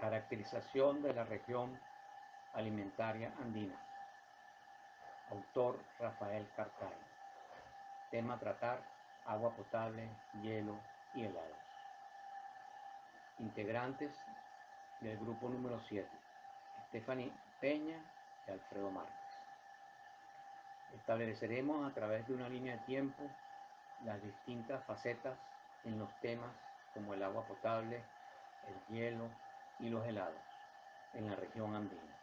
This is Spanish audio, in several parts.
Caracterización de la región alimentaria andina. Autor Rafael Cartay. Tema a tratar: agua potable, hielo y helados. Integrantes del grupo número 7: Stephanie Peña y Alfredo Márquez. Estableceremos a través de una línea de tiempo las distintas facetas en los temas como el agua potable, el hielo y los helados en la región andina.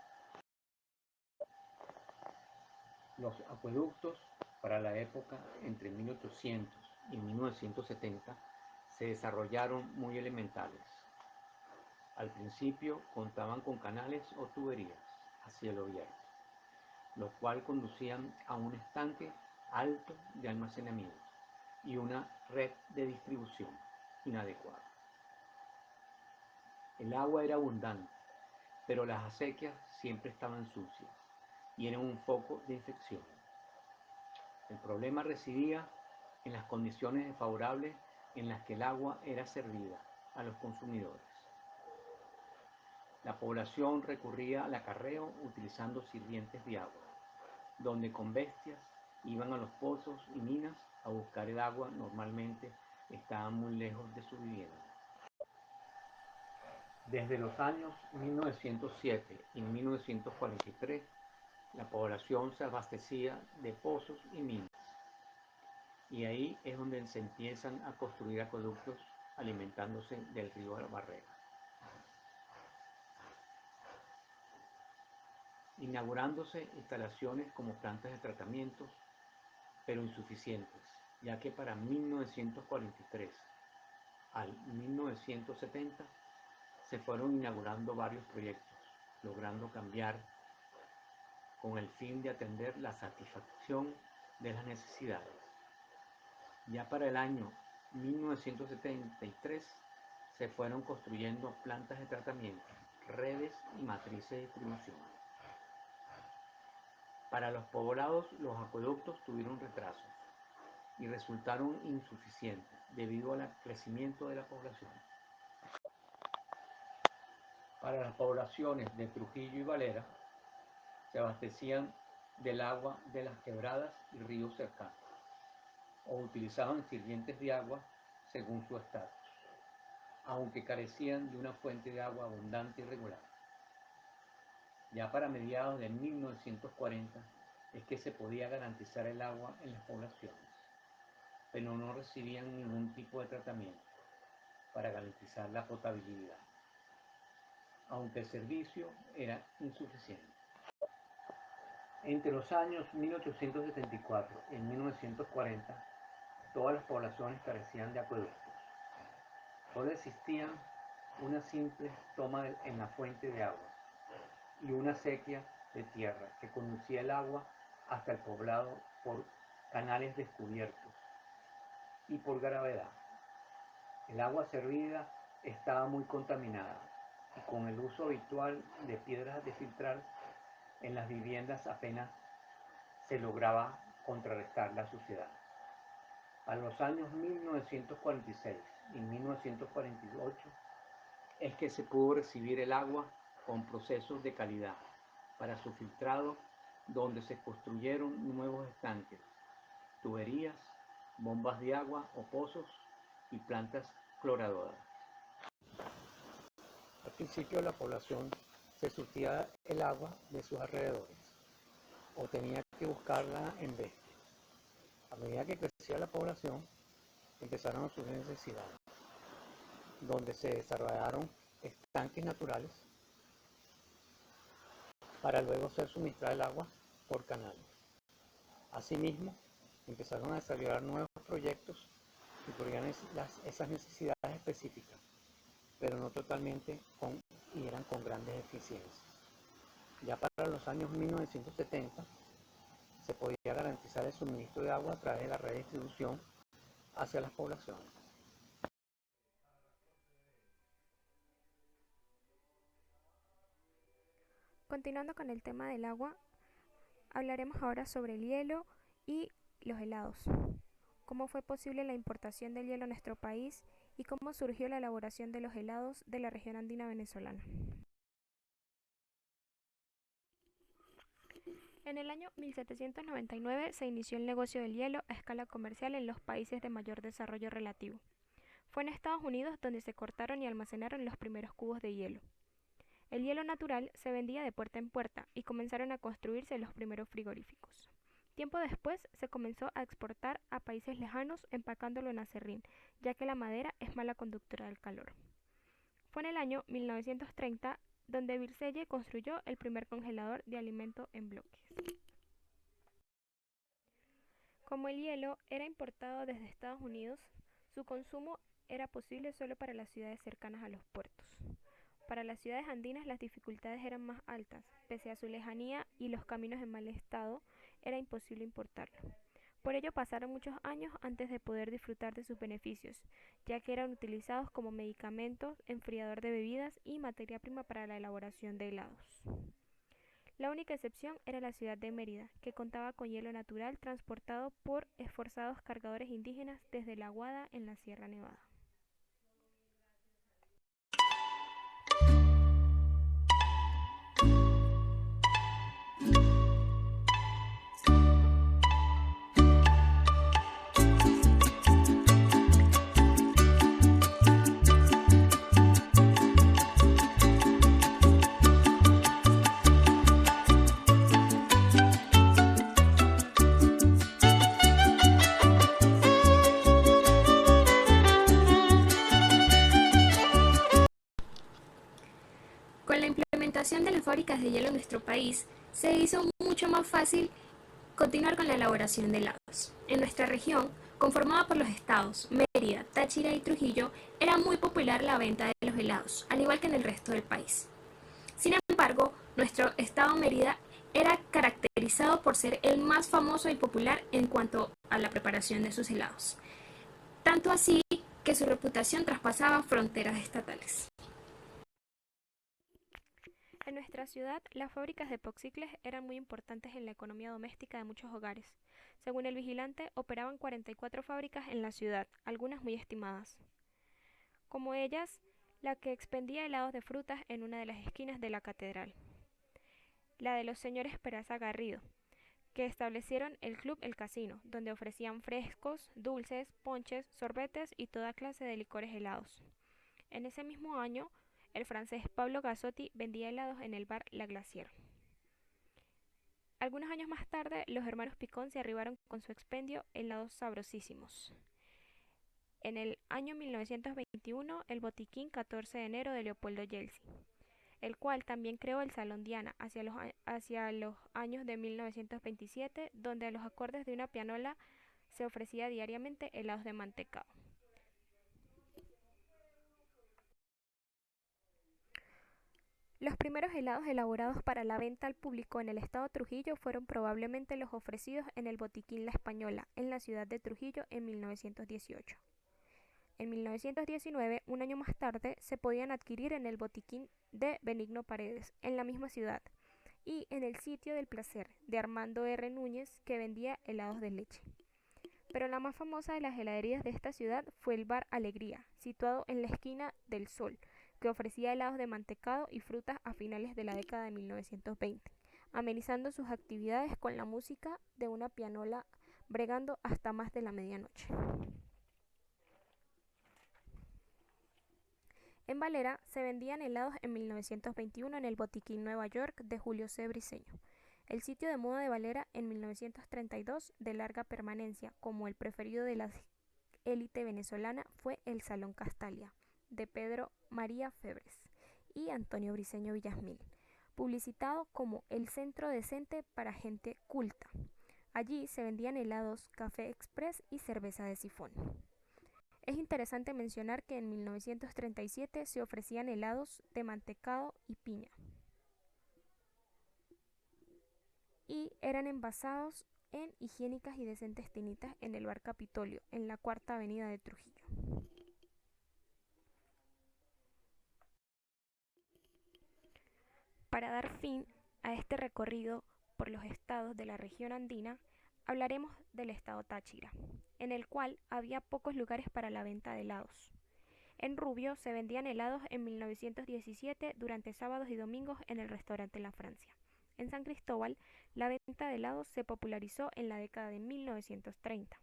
Los acueductos para la época entre 1800 y 1970 se desarrollaron muy elementales. Al principio contaban con canales o tuberías a cielo abierto, los cuales conducían a un estanque alto de almacenamiento y una red de distribución inadecuada. El agua era abundante, pero las acequias siempre estaban sucias y eran un foco de infección. El problema residía en las condiciones desfavorables en las que el agua era servida a los consumidores. La población recurría al acarreo utilizando sirvientes de agua, donde con bestias iban a los pozos y minas a buscar el agua. Normalmente estaban muy lejos de su vivienda. Desde los años 1907 y 1943, la población se abastecía de pozos y minas. Y ahí es donde se empiezan a construir acueductos alimentándose del río Barrera. Inaugurándose instalaciones como plantas de tratamiento, pero insuficientes, ya que para 1943 al 1970 se fueron inaugurando varios proyectos, logrando cambiar con el fin de atender la satisfacción de las necesidades. Ya para el año 1973 se fueron construyendo plantas de tratamiento, redes y matrices de distribución. Para los poblados, los acueductos tuvieron retrasos y resultaron insuficientes debido al crecimiento de la población. Para las poblaciones de Trujillo y Valera, se abastecían del agua de las quebradas y ríos cercanos, o utilizaban sirvientes de agua según su estatus, aunque carecían de una fuente de agua abundante y regular. Ya para mediados de 1940 es que se podía garantizar el agua en las poblaciones, pero no recibían ningún tipo de tratamiento para garantizar la potabilidad, aunque el servicio era insuficiente. Entre los años 1874 y 1940, todas las poblaciones carecían de acueductos. Solo existía una simple toma en la fuente de agua y una acequia de tierra que conducía el agua hasta el poblado por canales descubiertos y por gravedad. El agua servida estaba muy contaminada y con el uso habitual de piedras de filtrar en las viviendas apenas se lograba contrarrestar la suciedad. A los años 1946 y 1948 es que se pudo recibir el agua con procesos de calidad para su filtrado, donde se construyeron nuevos estanques, tuberías, bombas de agua o pozos y plantas cloradoras. Al principio la población se surtía el agua de sus alrededores o tenía que buscarla en bestias. A medida que crecía la población, empezaron a surgir necesidades, donde se desarrollaron estanques naturales para luego ser suministrada el agua por canales. Asimismo, empezaron a desarrollar nuevos proyectos que cubrían esas necesidades específicas, pero no totalmente y eran con grandes eficiencias. Ya para los años 1970 se podía garantizar el suministro de agua a través de la red de distribución hacia las poblaciones. Continuando con el tema del agua, hablaremos ahora sobre el hielo y los helados. ¿Cómo fue posible la importación del hielo a nuestro país y cómo surgió la elaboración de los helados de la región andina venezolana. En el año 1799 se inició el negocio del hielo a escala comercial en los países de mayor desarrollo relativo. Fue en Estados Unidos donde se cortaron y almacenaron los primeros cubos de hielo. El hielo natural se vendía de puerta en puerta y comenzaron a construirse los primeros frigoríficos. Tiempo después se comenzó a exportar a países lejanos empacándolo en acerrín, ya que la madera es mala conductora del calor. Fue en el año 1930 donde Birselle construyó el primer congelador de alimento en bloques. Como el hielo era importado desde Estados Unidos, su consumo era posible solo para las ciudades cercanas a los puertos. Para las ciudades andinas las dificultades eran más altas, pese a su lejanía y los caminos en mal estado, era imposible importarlo. Por ello pasaron muchos años antes de poder disfrutar de sus beneficios, ya que eran utilizados como medicamentos, enfriador de bebidas y materia prima para la elaboración de helados. La única excepción era la ciudad de Mérida, que contaba con hielo natural transportado por esforzados cargadores indígenas desde la Guada en la Sierra Nevada. Con la implementación de las fábricas de hielo en nuestro país, se hizo mucho más fácil continuar con la elaboración de helados. En nuestra región, conformada por los estados Mérida, Táchira y Trujillo, era muy popular la venta de los helados, al igual que en el resto del país. Sin embargo, nuestro estado Mérida era caracterizado por ser el más famoso y popular en cuanto a la preparación de sus helados. Tanto así que su reputación traspasaba fronteras estatales. En nuestra ciudad, las fábricas de epoxicles eran muy importantes en la economía doméstica de muchos hogares. Según el vigilante, operaban 44 fábricas en la ciudad, algunas muy estimadas. Como ellas, la que expendía helados de frutas en una de las esquinas de la catedral. La de los señores Peraza Garrido, que establecieron el Club El Casino, donde ofrecían frescos, dulces, ponches, sorbetes y toda clase de licores helados. En ese mismo año, el francés Pablo Gazzotti vendía helados en el bar La Glacier. Algunos años más tarde, los hermanos Picón se arribaron con su expendio helados sabrosísimos. En el año 1921, el botiquín 14 de enero de Leopoldo Yeltsin, el cual también creó el Salón Diana hacia los años de 1927, donde a los acordes de una pianola se ofrecía diariamente helados de mantecado. Los primeros helados elaborados para la venta al público en el estado Trujillo fueron probablemente los ofrecidos en el botiquín La Española, en la ciudad de Trujillo, en 1918. En 1919, un año más tarde, se podían adquirir en el botiquín de Benigno Paredes, en la misma ciudad, y en el Sitio del Placer, de Armando R. Núñez, que vendía helados de leche. Pero la más famosa de las heladerías de esta ciudad fue el Bar Alegría, situado en la esquina del Sol, que ofrecía helados de mantecado y frutas a finales de la década de 1920, amenizando sus actividades con la música de una pianola bregando hasta más de la medianoche. En Valera se vendían helados en 1921 en el botiquín Nueva York de Julio C. Briceño. El sitio de moda de Valera en 1932, de larga permanencia, como el preferido de la élite venezolana, fue el Salón Castalia, de Pedro María Febres y Antonio Briceño Villasmil, publicitado como el centro decente para gente culta. Allí se vendían helados, café express y cerveza de sifón. Es interesante mencionar que en 1937 se ofrecían helados de mantecado y piña y eran envasados en higiénicas y decentes tinitas en el bar Capitolio, en la Cuarta Avenida de Trujillo. Para dar fin a este recorrido por los estados de la región andina, hablaremos del estado Táchira, en el cual había pocos lugares para la venta de helados. En Rubio se vendían helados en 1917 durante sábados y domingos en el restaurante La Francia. En San Cristóbal, la venta de helados se popularizó en la década de 1930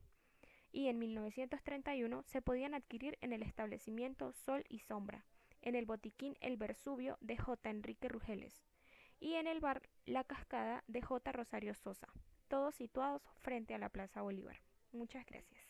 y en 1931 se podían adquirir en el establecimiento Sol y Sombra, en el botiquín El Versubio de J. Enrique Rugeles y en el bar La Cascada de J. Rosario Sosa, todos situados frente a la Plaza Bolívar. Muchas gracias.